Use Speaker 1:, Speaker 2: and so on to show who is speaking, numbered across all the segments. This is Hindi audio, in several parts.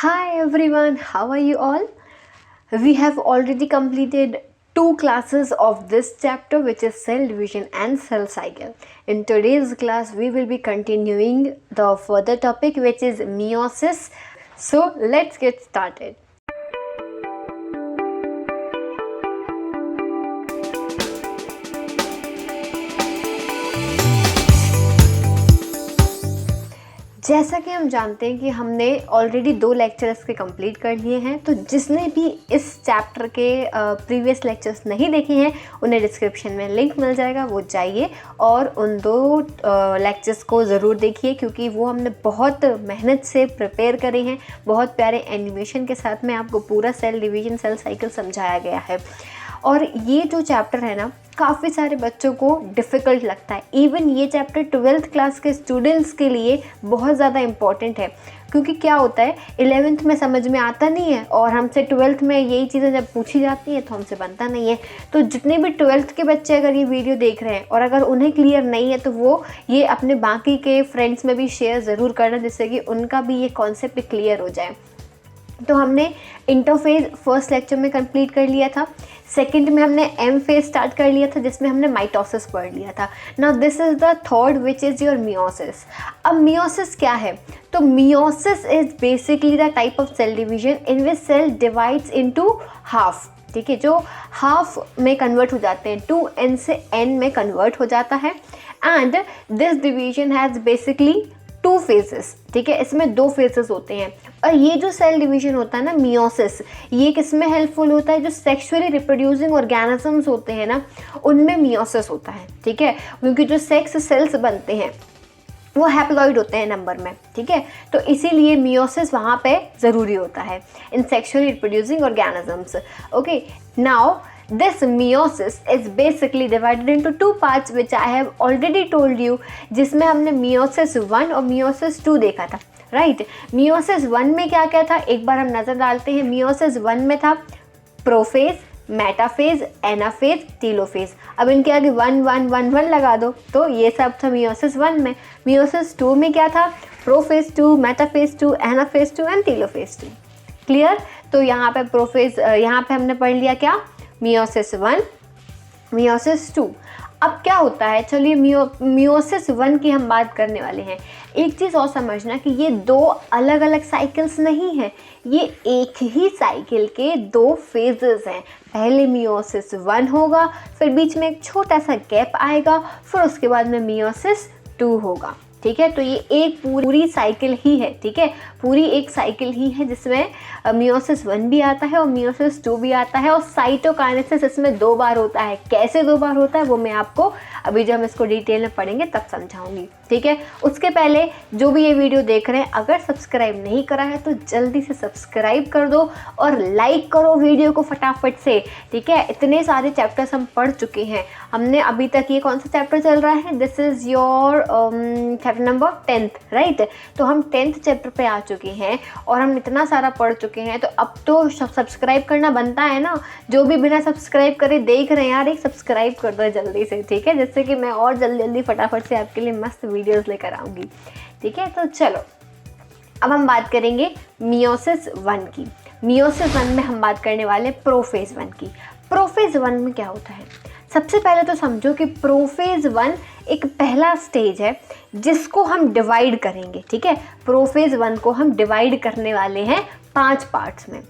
Speaker 1: Hi everyone, how are you all? We have already completed 2 classes of this chapter, which is cell division and cell cycle. In today's class, we will be continuing the further topic, which is meiosis. So let's get started. जैसा कि हम जानते हैं कि हमने ऑलरेडी 2 लेक्चर्स के कंप्लीट कर लिए हैं, तो जिसने भी इस चैप्टर के प्रीवियस लेक्चर्स नहीं देखे हैं उन्हें डिस्क्रिप्शन में लिंक मिल जाएगा, वो जाइए और उन 2 लेक्चर्स को ज़रूर देखिए, क्योंकि वो हमने बहुत मेहनत से प्रिपेयर करे हैं। बहुत प्यारे एनिमेशन के साथ में आपको पूरा सेल डिवीज़न सेल साइकिल समझाया गया है। और ये जो चैप्टर है ना, काफ़ी सारे बच्चों को डिफ़िकल्ट लगता है। इवन ये चैप्टर 12th क्लास के स्टूडेंट्स के लिए बहुत ज़्यादा इम्पॉर्टेंट है, क्योंकि क्या होता है 11th में समझ में आता नहीं है और हमसे 12th में यही चीज़ें जब पूछी जाती हैं तो हमसे बनता नहीं है। तो जितने भी 12th के बच्चे अगर ये वीडियो देख रहे हैं और अगर उन्हें क्लियर नहीं है तो वो ये अपने बाकी के फ्रेंड्स में भी शेयर ज़रूर करना, जिससे कि उनका भी ये कॉन्सेप्ट क्लियर हो जाए। तो हमने इंटरफेज फर्स्ट लेक्चर में कंप्लीट कर लिया था। सेकंड में हमने एम फेज स्टार्ट कर लिया था, जिसमें हमने माइटोसिस पढ़ लिया था। Now this is the third, which is your meiosis. अब मियोसिस क्या है? तो meiosis is basically the type of cell division in which cell divides into half. ठीक है, जो हाफ में कन्वर्ट हो जाते हैं, 2n से n में कन्वर्ट हो जाता है। And this division has basically 2 phases. ठीक है, इसमें 2 फेजेस होते हैं। और ये जो सेल डिवीजन होता है ना, मियोसिस, ये किसमें हेल्पफुल होता है? जो सेक्सुअली रिप्रोड्यूसिंग ऑर्गेनिजम्स होते हैं ना, उनमें मियोसिस होता है। ठीक है, क्योंकि जो सेक्स सेल्स बनते हैं वो हैप्लॉइड होते हैं नंबर में। ठीक है, तो इसीलिए मियोसिस वहाँ पे ज़रूरी होता है in sexually reproducing organisms. Okay, now this meiosis is basically divided into 2 parts, which I have already told you, जिसमें हमने meiosis 1 और meiosis 2 देखा था। राइट, meiosis 1 में क्या क्या था, एक बार हम नज़र डालते हैं। meiosis 1 में था प्रोफेज, मेटाफेज, एनाफेज, टीलोफेज। अब इनके आगे 1 1 1 1 लगा दो, तो ये सब था meiosis 1 में। meiosis 2 में क्या था? Prophase 2, metaphase 2, anaphase 2 and telophase 2। Clear? तो यहाँ पे प्रोफेज, यहाँ पे हमने पढ़ लिया क्या? Meiosis 1, meiosis 2। अब क्या होता है, चलिए मियोसिस 1 की हम बात करने वाले हैं। एक चीज़ और समझना कि ये 2 अलग अलग साइकिल्स नहीं हैं, ये एक ही साइकिल के 2 फेजेस हैं। पहले मियोसिस 1 होगा, फिर बीच में एक छोटा सा गैप आएगा, फिर उसके बाद में मियोसिस 2 होगा। ठीक है, तो ये एक पूरी साइकिल ही है। ठीक है, पूरी एक साइकिल ही है जिसमें मियोसिस 1 भी आता है और मियोसिस 2 भी आता है। और साइटोकाइनेसिस इसमें 2 बार होता है। कैसे 2 बार होता है वो मैं आपको अभी जब हम इसको डिटेल में पढ़ेंगे तब समझाऊंगी। ठीक है, उसके पहले जो भी ये वीडियो देख रहे हैं, अगर सब्सक्राइब नहीं करा है तो जल्दी से सब्सक्राइब कर दो और लाइक करो वीडियो को फटाफट से। ठीक है, इतने सारे चैप्टर्स हम पढ़ चुके हैं। हमने अभी तक, ये कौन सा चैप्टर चल रहा है? This is your chapter number 10th, right. तो हम 10th चैप्टर पे आ चुके हैं और हम इतना सारा पढ़ चुके हैं, तो अब तो सब्सक्राइब करना बनता है ना। जो भी बिना सब्सक्राइब करे देख रहे हैं यार, एक सब्सक्राइब कर दो जल्दी से। ठीक है, जिससे कि मैं और जल्दी फटाफट से आपके लिए मस्त वीडियोस लेकर आऊँगी। ठीक है, तो चलो अब हम बात करेंगे मियोसिस 1 की। मियोसिस 1 में हम बात करने वाले प्रोफेज 1 की। प्रोफेज 1 में क्या होता है? सबसे पहले तो समझो कि प्रोफेज 1 एक पहला स्टेज है जिसको हम डिवाइड करेंगे। ठीक है, प्रोफेज 1 को हम डिवाइड करने वाले हैं 5 पार्ट्स में।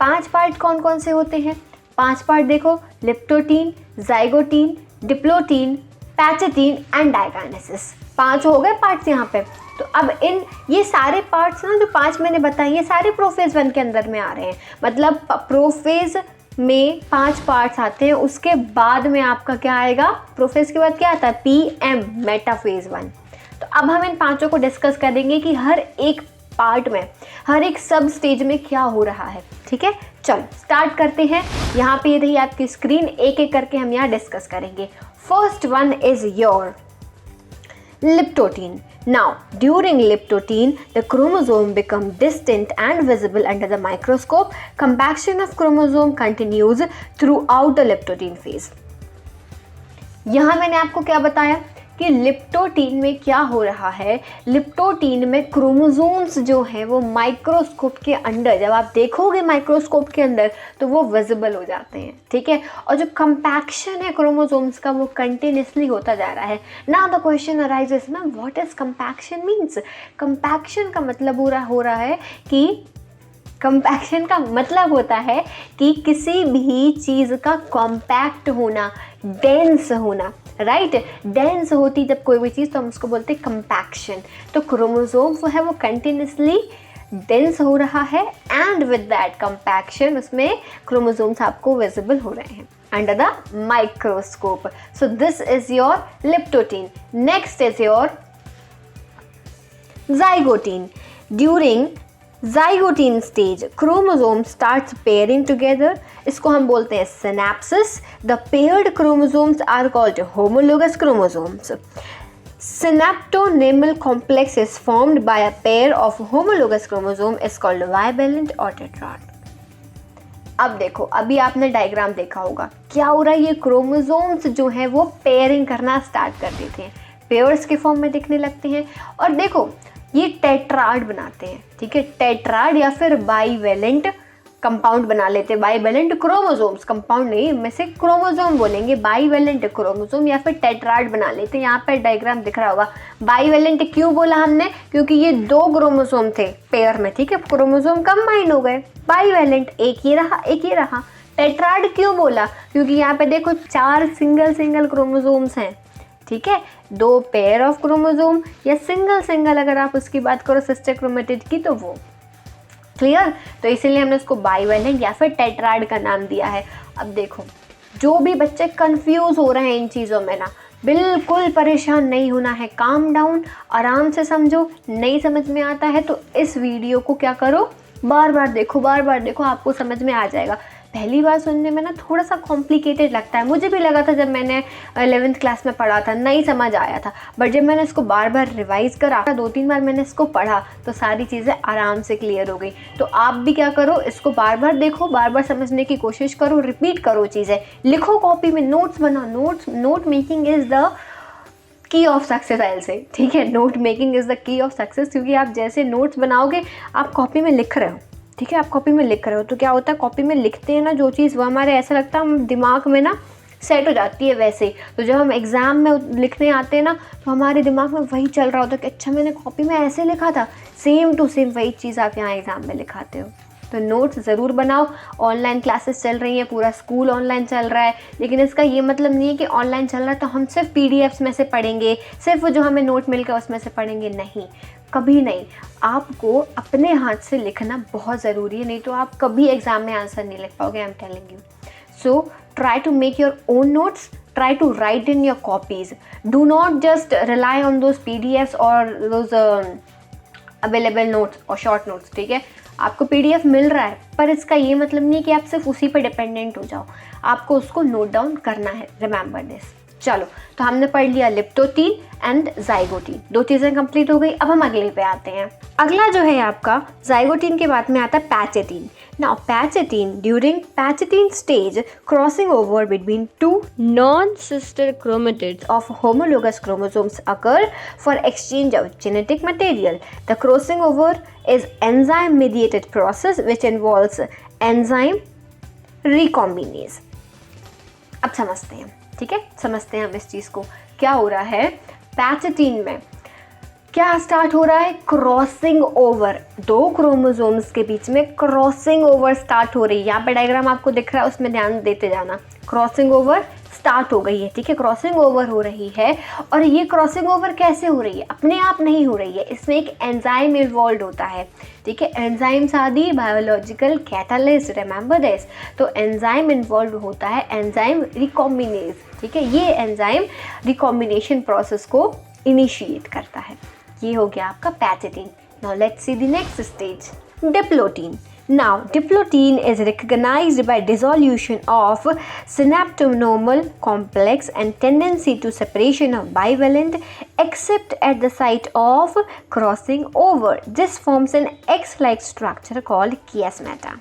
Speaker 1: 5 पार्ट कौन कौन से होते हैं? 5 पार्ट देखो, leptotene, zygotene, diplotene, pachytene and diakinesis. 5 हो गए पार्ट्स यहाँ पे। तो अब ये सारे पार्ट्स ना, जो 5 मैंने बताए, ये सारे प्रोफेज 1 के अंदर में आ रहे हैं। मतलब प्रोफेज में 5 पार्ट्स आते हैं। उसके बाद में आपका क्या आएगा? प्रोफेज के बाद क्या आता है? PM, metaphase 1। तो अब हम इन 5 को डिस्कस करेंगे कि हर एक पार्ट में, हर एक सब स्टेज में क्या हो रहा है। ठीक है, चलो स्टार्ट करते हैं। यहाँ पे ये रही आपकी स्क्रीन, एक एक करके हम यहाँ डिस्कस करेंगे। First one is your leptotene. Now, during liptotin, the chromosome become distant and visible under the microscope. Compaction of chromosome continues throughout the liptotin phase. यहाँ मैंने आपको क्या बताया कि लिप्टोटीन में क्या हो रहा है। लिप्टोटीन में क्रोमोसोम्स जो हैं वो माइक्रोस्कोप के अंदर, जब आप देखोगे माइक्रोस्कोप के अंदर तो वो विजिबल हो जाते हैं, ठीक है। और जो कंपैक्शन है क्रोमोसोम्स का वो कंटिन्यूसली होता जा रहा है। Now the question arises, ma'am what is compaction means. Compaction का मतलब हो रहा है कि कंपैक्शन का मतलब होता है कि किसी भी चीज़ का कॉम्पैक्ट होना, डेंस होना, राइट। डेंस होती जब कोई भी चीज़ तो हम उसको बोलते हैं कंपैक्शन। तो क्रोमोसोम वो है वो कंटिन्यूसली डेंस हो रहा है एंड विद दैट कंपैक्शन उसमें क्रोमोसोम्स आपको विजिबल हो रहे हैं under the microscope. So this is your leptotene. Next is your zygote. During zygote stage, chromosome starts pairing together. इसको हम बोलते हैं synapsis. The paired chromosomes are called homologous chromosomes. Synaptonemal complex is formed by a pair of homologous chromosome is called bivalent or tetrad. अब देखो, अभी आपने डायग्राम देखा होगा क्या हो रहा है। ये क्रोमोसोम्स जो है वो पेयरिंग करना स्टार्ट कर देते हैं, पेयर्स के फॉर्म में दिखने लगते हैं। और देखो ये टेट्राड बनाते हैं, ठीक है। टेट्राड या फिर बाईवेलेंट कंपाउंड बना लेते हैं। बाईवेलेंट क्रोमोसोम्स, कंपाउंड नहीं, में से क्रोमोसोम बोलेंगे। बाईवेलेंट क्रोमोसोम या फिर टेट्राड बना लेते हैं। यहाँ पर डायग्राम दिख रहा होगा। बाईवेलेंट क्यों बोला हमने, क्योंकि ये 2 क्रोमोसोम थे पेयर में, ठीक है। क्रोमोसोम कंबाइन हो गए, बाईवेलेंट, एक ही रहा एक ही रहा। टेट्राड क्यों बोला, क्योंकि यहाँ पे देखो 4 सिंगल क्रोमोसोम्स हैं, ठीक है। 2 पेयर ऑफ क्रोमोसोम या सिंगल अगर आप उसकी बात करो सिस्टर क्रोमेटिड की तो वो क्लियर। तो इसीलिए हमने उसको बाईवेलेंट या फिर टेट्राड का नाम दिया है। अब देखो जो भी बच्चे कंफ्यूज हो रहे हैं इन चीज़ों में ना, बिल्कुल परेशान नहीं होना है, काम डाउन, आराम से समझो। नहीं समझ में आता है तो इस वीडियो को क्या करो, बार बार देखो, आपको समझ में आ जाएगा। पहली बार सुनने में ना थोड़ा सा कॉम्प्लिकेटेड लगता है, मुझे भी लगा था जब मैंने 11th क्लास में पढ़ा था, नहीं समझ आया था। बट जब मैंने इसको बार बार रिवाइज़ करा, 2-3 बार मैंने इसको पढ़ा तो सारी चीज़ें आराम से क्लियर हो गई। तो आप भी क्या करो, इसको बार बार देखो, बार बार समझने की कोशिश करो, रिपीट करो चीज़ें, लिखो कॉपी में, नोट्स बनाओ। Note making is the key of success I'll say, ठीक है। Note making is the key of success, क्योंकि आप जैसे नोट्स बनाओगे आप कॉपी में लिख रहे हो, ठीक है। आप कॉपी में लिख रहे हो तो क्या होता है, कॉपी में लिखते हैं ना जो चीज़, वो हमारे ऐसा लगता है हम दिमाग में ना सेट हो जाती है वैसे ही। तो जब हम एग्ज़ाम में लिखने आते हैं ना तो हमारे दिमाग में वही चल रहा होता है कि अच्छा मैंने कॉपी में ऐसे लिखा था, सेम टू सेम वही चीज़ आप यहाँ एग्ज़ाम में लिखाते हो। तो नोट्स ज़रूर बनाओ। ऑनलाइन क्लासेस चल रही हैं, पूरा स्कूल ऑनलाइन चल रहा है, लेकिन इसका ये मतलब नहीं है कि ऑनलाइन चल रहा है तो हम सिर्फ PDFs में से पढ़ेंगे, सिर्फ जो हमें नोट मिलकर उसमें से पढ़ेंगे, नहीं, कभी नहीं। आपको अपने हाथ से लिखना बहुत ज़रूरी है, नहीं तो आप कभी एग्ज़ाम में आंसर नहीं लिख पाओगे, I am telling you. So try to make your own notes, try to write in your copies, do not just rely on those PDFs or those available notes or short notes, ठीक है। आपको PDF मिल रहा है पर इसका ये मतलब नहीं कि आप सिर्फ उसी पर डिपेंडेंट हो जाओ, आपको उसको नोट डाउन करना है, रिमेंबर दिस। चलो, तो हमने पढ़ लिया लिप्टोटीन एंड ज़ाइगोटीन, 2 चीज़ें कंप्लीट हो गई। अब हम अगले पे आते हैं। अगला जो है आपका ज़ाइगोटीन के बाद में आता है pachytene. Now pachytene, during pachytene stage, crossing over between 2 non-sister chromatids of homologous chromosomes occur for exchange of genetic material. The crossing over is enzyme mediated process which involves enzyme recombinase. अब समझते हैं, ठीक है, समझते हैं हम इस चीज़ को। क्या हो रहा है पैचेटीन में, क्या स्टार्ट हो रहा है, क्रॉसिंग ओवर, 2 क्रोमोसोम्स के बीच में क्रॉसिंग ओवर स्टार्ट हो रही है। यहाँ पे डायग्राम आपको दिख रहा है, उसमें ध्यान देते जाना। क्रॉसिंग ओवर स्टार्ट हो गई है, ठीक है, क्रॉसिंग ओवर हो रही है। और ये क्रॉसिंग ओवर कैसे हो रही है, अपने आप नहीं हो रही है, इसमें एक एंजाइम इन्वॉल्व होता है, ठीक है। Enzymes are the biological catalyst, remember this. तो एंजाइम इन्वॉल्व होता है, एंजाइम रिकॉम्बिनेज, ठीक है। ये एंजाइम रिकॉम्बिनेशन प्रोसेस को इनिशिएट करता है। ये हो गया आपका pachytene. Now let's see the next stage, diplotene. Now, diplotin is recognized by dissolution of synaptonomal complex and tendency to separation of bivalent except at the site of crossing over. This forms an X-like structure called chiasmata.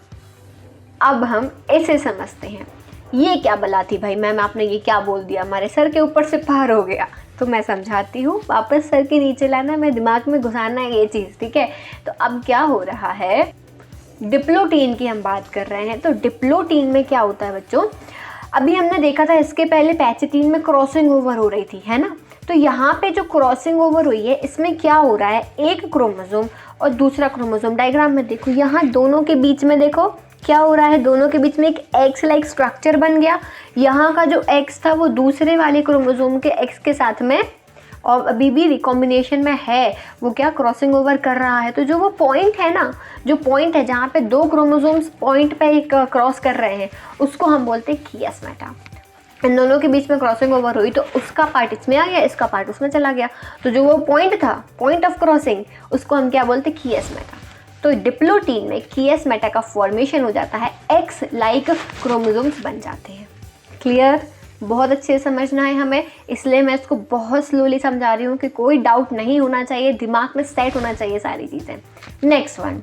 Speaker 1: अब हम इसे समझते हैं। ये क्या बला थी भाई मैम, आपने ये क्या बोल दिया, हमारे सर के ऊपर से पार हो गया। इसको मैं समझाती हूँ, वापस सर के नीचे लाना, मैं दिमाग में घुसाना है ये चीज़, ठीक है। तो अब क्या हो रहा है, डिप्लोटीन की हम बात कर रहे हैं। तो डिप्लोटीन में क्या होता है बच्चों, अभी हमने देखा था इसके पहले पैचिटीन में क्रॉसिंग ओवर हो रही थी, है ना। तो यहाँ पे जो क्रॉसिंग ओवर हुई है इसमें क्या हो रहा है, एक क्रोमोसोम और दूसरा क्रोमोसोम, डायग्राम में देखो यहाँ दोनों के बीच में देखो क्या हो रहा है, दोनों के बीच में एक एक्स लाइक स्ट्रक्चर बन गया। यहाँ का जो एक्स था वो दूसरे वाले क्रोमोसोम के एक्स के साथ में और अभी भी रिकॉम्बिनेशन में है, वो क्या क्रॉसिंग ओवर कर रहा है। तो जो वो पॉइंट है ना, जो पॉइंट है जहाँ पे दो क्रोमोसोम्स पॉइंट पे एक क्रॉस कर रहे हैं, उसको हम बोलते हैं कियासमेटा। इन दोनों के बीच में क्रॉसिंग ओवर हुई तो उसका पार्ट इसमें आ गया, इसका पार्ट उसमें चला गया। तो जो वो पॉइंट था, पॉइंट ऑफ क्रॉसिंग, उसको हम क्या बोलते हैं, कियासमेटा। तो डिप्लोटीन में कियासमेटा का फॉर्मेशन हो जाता है, एक्स लाइक क्रोमोसोम्स बन जाते हैं। क्लियर, बहुत अच्छे से समझना है हमें, इसलिए मैं इसको बहुत स्लोली समझा रही हूँ कि कोई डाउट नहीं होना चाहिए, दिमाग में सेट होना चाहिए सारी चीज़ें। Next one,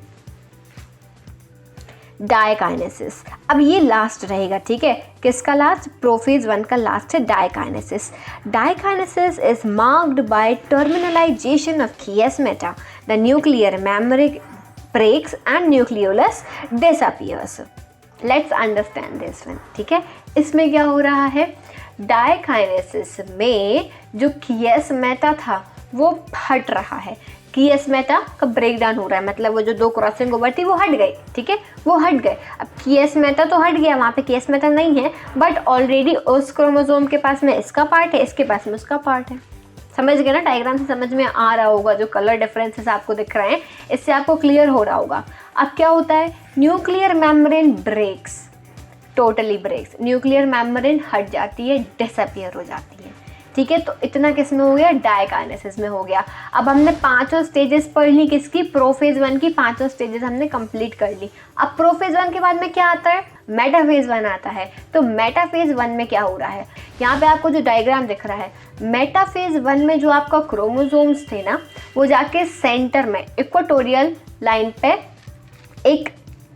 Speaker 1: diakinesis. अब ये लास्ट रहेगा, ठीक है। किसका लास्ट, प्रोफेज 1 का लास्ट है diakinesis. Diakinesis is marked by terminalisation of chiasmata, the nuclear membrane breaks and nucleolus disappears. Let's understand this one, ठीक है। इसमें क्या हो रहा है, डायकाइनेसिस में जो कियासमेटा था वो हट रहा है, कियासमेटा का ब्रेक डाउन हो रहा है, मतलब वो जो दो क्रॉसिंग ओवर थी वो हट गई, ठीक है, वो हट गए। अब कियासमेटा तो हट गया, वहाँ पे कियासमेटा नहीं है, बट ऑलरेडी उस क्रोमोसोम के पास में इसका पार्ट है, इसके पास में उसका पार्ट है। समझ गए ना, डायग्राम से समझ में आ रहा होगा, जो कलर डिफरेंसेस आपको दिख रहे हैं इससे आपको क्लियर हो रहा होगा। अब क्या होता है, nuclear membrane breaks, totally breaks, nuclear membrane हट जाती है, डिसअपीयर हो जाती है, ठीक है। तो इतना किस में हो गया, डायकाइनेसिस में हो गया। अब हमने पांचों स्टेजेस पढ़ ली, किसकी, प्रोफेज 1 की पांचों स्टेजेस हमने कंप्लीट कर ली। अब प्रोफेज 1 के बाद में क्या आता है, मेटाफेज 1 आता है। तो मेटाफेज 1 में क्या हो रहा है, यहाँ पे आपको जो डायग्राम दिख रहा है, मेटाफेज 1 में जो आपका क्रोमोसोम्स थे ना, वो जाके सेंटर में इक्वेटोरियल लाइन पे एक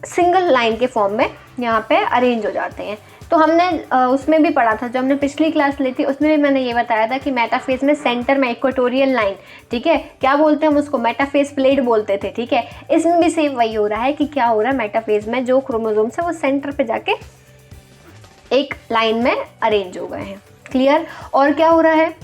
Speaker 1: सिंगल लाइन के फॉर्म में यहाँ पे अरेंज हो जाते हैं। तो हमने उसमें भी पढ़ा था, जो हमने पिछली क्लास ली थी उसमें भी मैंने ये बताया था कि मेटाफेज में सेंटर में इक्वेटोरियल लाइन, ठीक है, क्या बोलते हैं हम उसको, मेटाफेज प्लेट बोलते थे, ठीक है। इसमें भी सेम वही हो रहा है कि क्या हो रहा है, मेटाफेज में जो क्रोमोसोम्स है वो सेंटर पे जाके एक लाइन में अरेंज हो गए हैं। क्लियर। और क्या हो रहा है,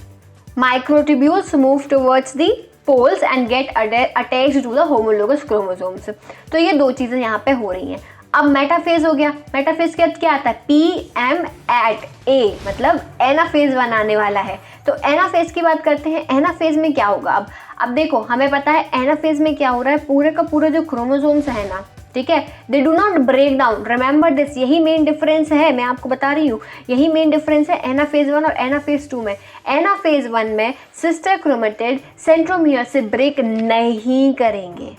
Speaker 1: microtubules move towards the poles and get attached to the homologous chromosomes. तो ये दो चीज़ें यहाँ पे हो रही हैं। अब मेटाफेज हो गया, मेटाफेज के बाद क्या आता है, PM at A, मतलब एनाफेज 1 आने वाला है। तो एनाफेज की बात करते हैं, एनाफेज में क्या होगा। अब देखो हमें पता है एनाफेज में क्या हो रहा है, पूरे का पूरा जो क्रोमोसोम्स है ना, ठीक है, they do not break down, remember this, यही मेन डिफरेंस है, मैं आपको बता रही हूँ, यही मेन डिफरेंस है एनाफेज 1 और एनाफेज 2 में। एनाफेज 1 में सिस्टर क्रोमेटिड सेंट्रोमियर से ब्रेक नहीं करेंगे,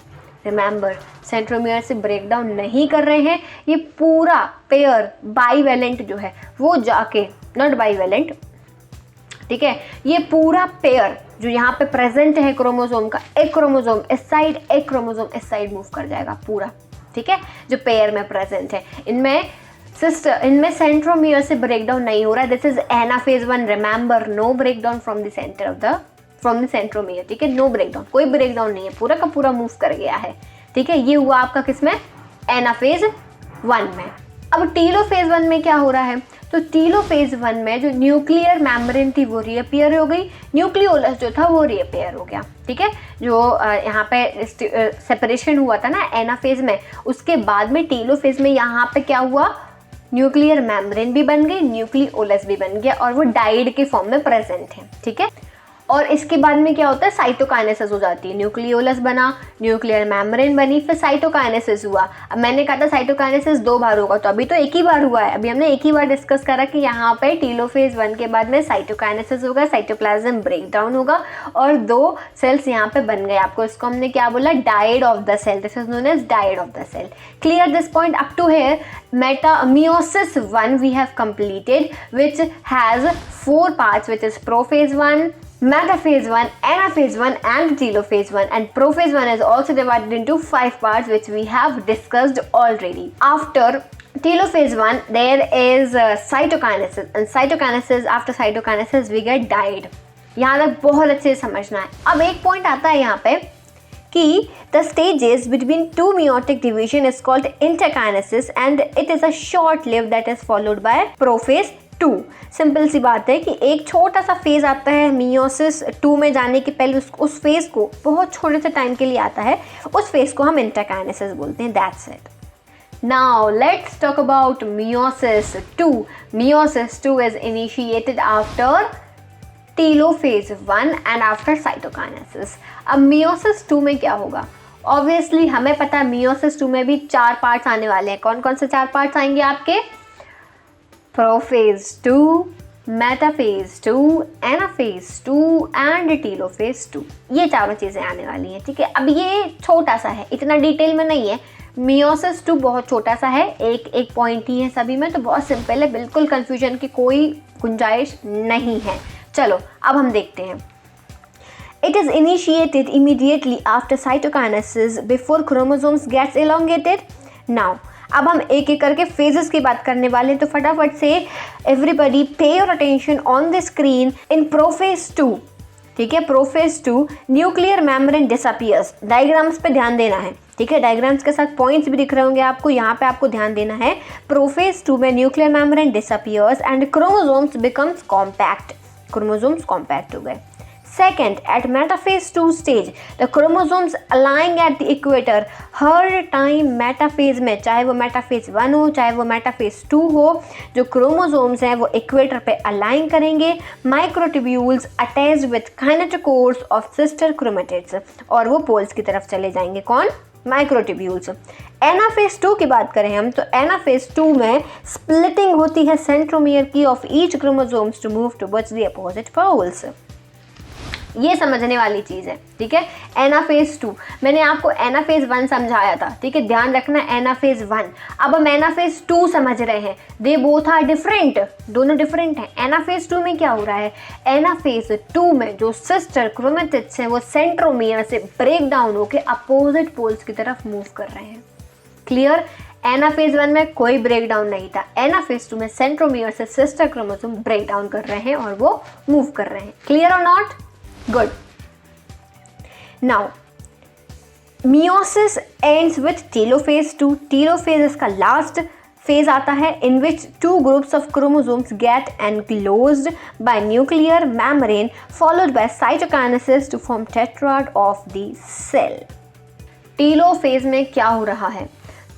Speaker 1: रिमेंबर, सेंट्रोमियर से ब्रेक डाउन नहीं कर रहे हैं। ये पूरा पेयर बाईवेलेंट जो है वो जाके, नॉट बाईवेलेंट, ठीक है, ये पूरा पेयर जो यहाँ पे प्रेजेंट है क्रोमोसोम का, एक क्रोमोसोम इस साइड, एक क्रोमोसोम इस साइड मूव कर जाएगा पूरा, ठीक है, जो पेयर में प्रेजेंट है। इनमें सेंट्रोमियर से ब्रेक डाउन नहीं हो रहा है। This is anaphase 1, remember, no break down from the centre of the from the centromere, ठीक है, नो ब्रेक डाउन, कोई ब्रेक डाउन नहीं है, पूरा का पूरा मूव कर गया है, ठीक है। ये हुआ आपका किसमें, एनाफेज 1 में। अब टीलोफेज 1 में क्या हो रहा है, तो टीलोफेज 1 में जो न्यूक्लियर मेम्ब्रेन थी वो रीअपियर हो गई, न्यूक्लियोलस जो था वो रीअपियर हो गया, ठीक है। जो यहाँ पे सेपरेशन हुआ था ना एनाफेज में, उसके बाद में टीलोफेज में यहाँ पे क्या हुआ, न्यूक्लियर मेम्ब्रेन भी बन गई, न्यूक्लियोलस भी बन गया, और वो डाइड के फॉर्म में प्रेजेंट है, ठीक है। और इसके बाद में क्या होता है, साइटोकाइनेसिस हो जाती है, न्यूक्लियोलस बना, न्यूक्लियर मेम्ब्रेन बनी, फिर साइटोकाइनेसिस हुआ। अब मैंने कहा था साइटोकाइनेसिस 2 बार होगा, तो अभी तो एक ही बार हुआ है। अभी हमने एक ही बार डिस्कस करा कि यहाँ पे टीलोफेज 1 के बाद में साइटोकाइनेसिस होगा, साइटोप्लाज्म ब्रेक डाउन होगा और 2 सेल्स यहाँ पे बन गए। आपको इसको हमने क्या बोला, dyad of the cell, this is known as dyad of the cell. Clear this point up to here. Meiosis 1 we have completed, which has 4 parts, which is prophase 1, metaphase 1, anaphase 1 and telophase 1, and prophase 1 is also divided into 5 parts, which we have discussed already. After telophase 1 there is cytokinesis, and cytokinesis, after cytokinesis we get diode, यहाँ तक बहुत अच्छे से समझना है। अब एक पॉइंट आता है यहाँ पे कि the stages between two meiotic division is called interkinesis and it is a short lived that is followed by prophase 2। Simple सी बात है कि एक छोटा सा फेज आता है मियोसिस 2 में जाने के पहले, उस फेज को बहुत छोटे से टाइम के लिए आता है, उस फेज को हम इंटरकाइनेसिस बोलते हैं। That's it. Now let's talk about meiosis 2. Meiosis 2 is initiated after telophase 1 and after cytokinesis. अब meiosis 2 में क्या होगा? Obviously हमें पता है meiosis 2 में भी 4 पार्ट्स आने वाले हैं। कौन कौन से 4 पार्ट्स आएंगे आपके? Prophase 2, metaphase 2, anaphase 2 and telophase 2। ये चारों चीज़ें आने वाली हैं, ठीक है। अब ये छोटा सा है, इतना डिटेल में नहीं है। मियोसिस 2 बहुत छोटा सा है, एक पॉइंट ही है सभी में, तो बहुत सिंपल है, बिल्कुल कंफ्यूजन की कोई गुंजाइश नहीं है। चलो अब हम देखते हैं। It is initiated immediately after cytokinesis before chromosomes gets elongated. Now अब हम एक एक करके फेजेस की बात करने वाले हैं, तो फटाफट से एवरीबडी पे your attention on the screen in prophase 2। ठीक है, prophase 2 nuclear membrane disappears. Diagrams पे ध्यान देना है, ठीक है। डायग्राम्स के साथ पॉइंट्स भी दिख रहे होंगे आपको, यहाँ पे आपको ध्यान देना है। प्रोफेज 2 में nuclear membrane disappears and chromosomes becomes compact. Chromosomes compact हो गए। Second, at metaphase 2 stage, the chromosomes align at the equator। Her time metaphase में, चाहे वो मेटाफेज 1 हो चाहे वो मेटाफेज 2 हो, जो क्रोमोसोम्स हैं वो इक्वेटर पे अलाइन करेंगे। Microtubules attached with kinetochores of sister chromatids, और वो पोल्स की तरफ चले जाएंगे। कौन? माइक्रोट्यूब्यूल्स। एनाफेज 2 की बात करें हम, तो एनाफेज 2 में स्प्लिटिंग होती है सेंट्रोमियर की of each chromosomes to move towards the opposite poles. ये समझने वाली चीज़ है, ठीक है। एनाफेज 2 मैंने आपको एनाफेज 1 समझाया था, ठीक है, ध्यान रखना। एनाफेज 1, अब हम एनाफेज 2 समझ रहे हैं। दे बोथ आर डिफरेंट, दोनों डिफरेंट हैं। एनाफेज 2 में क्या हो रहा है? एनाफेज 2 में जो सिस्टर क्रोमेटिड्स हैं वो सेंट्रोमियर से ब्रेक डाउन होकर अपोजिट पोल्स की तरफ मूव कर रहे हैं। क्लियर? एनाफेज 1 में कोई ब्रेक डाउन नहीं था। एनाफेज 2 में सेंट्रोमियर से सिस्टर क्रोमोसोम ब्रेक डाउन कर रहे हैं और वो मूव कर रहे हैं। क्लियर और not? Good. Now, meiosis ends with telophase 2. Telophase इसका last phase आता है, in which two groups of chromosomes get enclosed by nuclear membrane followed by cytokinesis to form tetrad of the cell. telophase में क्या हो रहा है?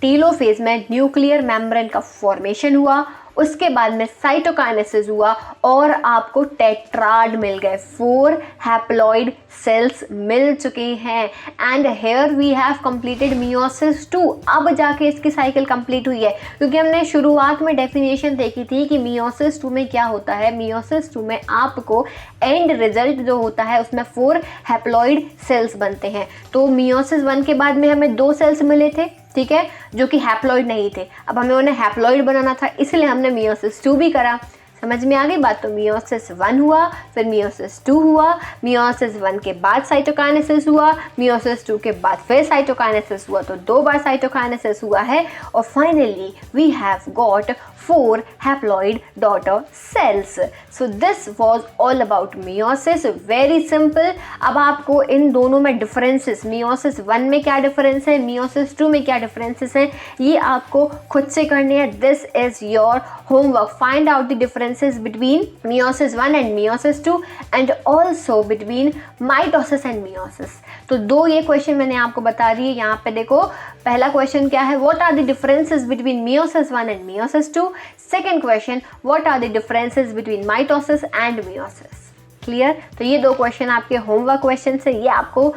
Speaker 1: telophase में न्यूक्लियर मेम्ब्रेन का फॉर्मेशन हुआ, उसके बाद में साइटोकाइनेसिस हुआ और आपको टेट्राड मिल गए। 4 हैप्लॉइड सेल्स मिल चुके हैं। And here we have completed meiosis 2। अब जाके इसकी साइकिल कंप्लीट हुई है, क्योंकि हमने शुरुआत में डेफिनेशन देखी थी कि मियोसिस 2 में क्या होता है। मियोसिस 2 में आपको एंड रिजल्ट जो होता है उसमें 4 हैप्लॉइड सेल्स बनते हैं। तो मियोसिस 1 के बाद में हमें 2 सेल्स मिले थे, ठीक है, जो कि हैप्लॉइड नहीं थे। अब हमें उन्हें हैप्लॉइड बनाना था, इसलिए हमने मियोसिस 2 भी करा। समझ में आ गई बात? तो मियोसिस 1 हुआ, फिर मियोसिस 2 हुआ, मियोसिस 1 के बाद साइटोकाइनेसिस हुआ, मियोसिस 2 के बाद फिर साइटोकाइनेसिस हुआ, तो 2 बार साइटोकाइनेसिस हुआ है। और finally we have got 4 haploid daughter cells. So this was all about meiosis. Very simple. अब आपको इन दोनों में डिफरेंसेस, मियोसिस 1 में क्या डिफरेंस है, मियोसिस 2 में क्या डिफरेंसेस हैं, ये आपको खुद से करने हैं। This is your homework. Find out the differences between meiosis 1 and meiosis 2 and also between mitosis and meiosis. तो 2 ये क्वेश्चन मैंने आपको बता दिए। यहाँ पे देखो, पहला क्वेश्चन क्या है, what are the differences between meiosis 1 and meiosis 2। Second question, what are the differences between mitosis and meiosis. Clear? तो ये 2 क्वेश्चन आपके होमवर्क क्वेश्चन है, ये आपको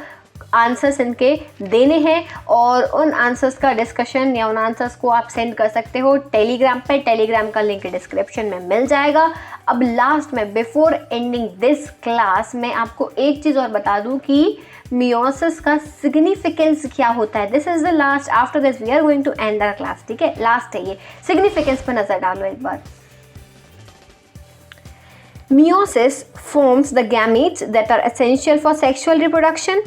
Speaker 1: आंसर्स इनके देने हैं और उन आंसर्स का डिस्कशन या उन आंसर्स को आप सेंड कर सकते हो टेलीग्राम पे। टेलीग्राम का लिंक डिस्क्रिप्शन में मिल जाएगा। अब लास्ट में बिफोर एंडिंग दिस क्लास मैं आपको एक चीज़ और बता दूं कि मियोसिस का सिग्निफिकेंस क्या होता है। This is the last, after this we are going to end the class, ठीक है। लास्ट है ये, सिग्निफिकेंस पर नजर डालो एक बार। Meiosis forms the gametes that are essential for sexual reproduction.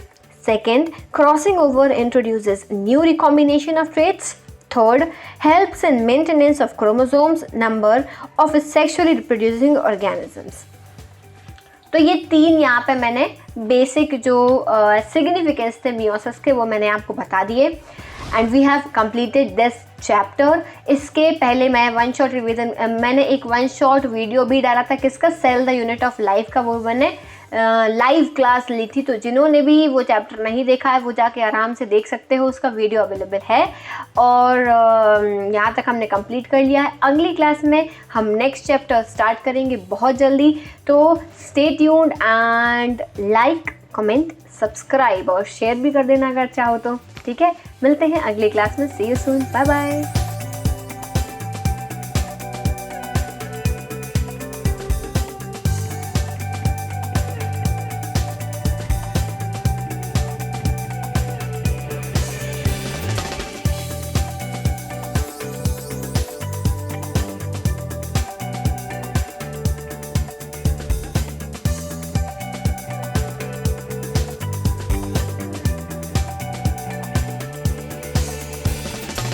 Speaker 1: Second, crossing over introduces new recombination of traits. Third, helps in maintenance of chromosomes number of sexually reproducing organisms. तो ये 3 यहाँ पे मैंने बेसिक जो सिग्निफिकेंस थे मियोसिस के वो मैंने आपको बता दिए। And we have completed this chapter. इसके पहले मैं वन शॉट रिवीजन, मैंने एक वन शॉट वीडियो भी डाला था किसका, cell the unit of life का, वो मैंने लाइव क्लास ली थी। तो जिन्होंने भी वो चैप्टर नहीं देखा है वो जाके आराम से देख सकते हो, उसका वीडियो अवेलेबल है। और यहाँ तक हमने कंप्लीट कर लिया है। अगली क्लास में हम नेक्स्ट चैप्टर स्टार्ट करेंगे बहुत जल्दी। तो stay tuned and like, comment, subscribe और शेयर भी कर देना अगर चाहो तो। ठीक है, मिलते हैं अगली क्लास में। सी यू सून, बाय बाय।